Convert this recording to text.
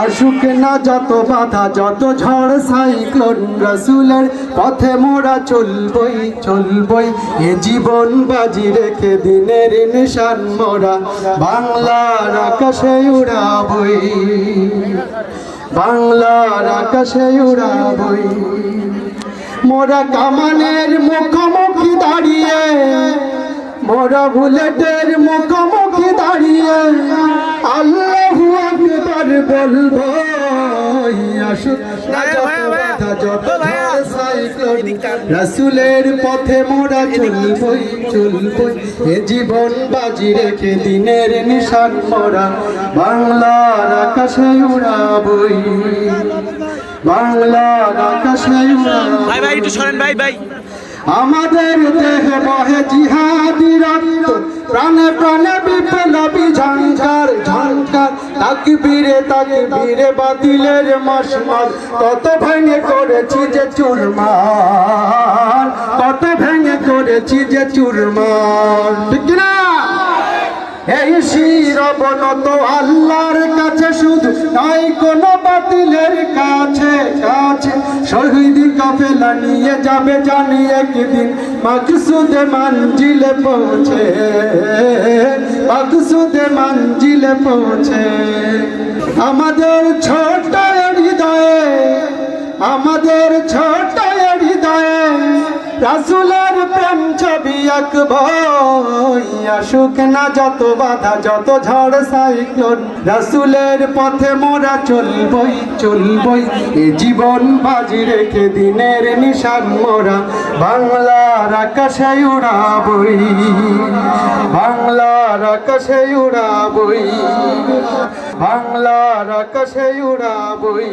আসুক না যত বাধা যত ঝড় সাইক্লোন, রাসূলের পথে মোরা চলবই চলবই। এ জীবন বাজি রেখে দিনের নিশান মোরা বাংলার আকাশে উড়াবই, বাংলার আকাশে উড়াবই। মোরা কামানের মুখোমুখি দাঁড়িয়ে, মোরা বুলেটের মুখোমুখি দাঁড়িয়ে আল্লাহু আকবার বলবো। আসুক না যত বাধা যত সাইক্লোন, রাসূলের পথে মোরা চলবই চলবই। এ জীবন বাজি রেখে দিনের নিশান মোরা বাংলার আকাশে উড়াবই, বাংলার আকাশে উড়াবই। ভাই ভাই একটু সরেন ভাই ভাই। আমাদের দেহে বহে জিহাদি রক্ত, প্রাণে প্রাণে বিপ্লবী ঝঙ্কার ঝঙ্কার। তাকবীরে তাকবীরে বাতিলের মশমাল, কত ভেঙে করেছি যে চুরমার, কত ভেঙে করেছি যে চুরমার। ঠিক না? এই শিরবনত আল্লাহর কাছে শুধু নয় কোনো বাতিলের কাছে কাছে। শহীদ কাফেলা নিয়ে যাবে জানি একদিন মাকসুদে মঞ্জিলে পৌঁছে, মাকসুদে মঞ্জিলে পৌঁছে। আমাদের ছোট হৃদয়ে, আমাদের ছোট হৃদয়ে রাসূলের প্রেম ছবি আঁকবই। আসুক না যত বাধা যত ঝড় সাইক্লোন, রাসূলের পথে মোরা চলবই চলবই। এ জীবন বাজি রেখে দিনের নিশান মোরা বাংলার আকাশে উড়াবই, বাংলার আকাশে উড়াবই, বাংলার আকাশে উড়াবই।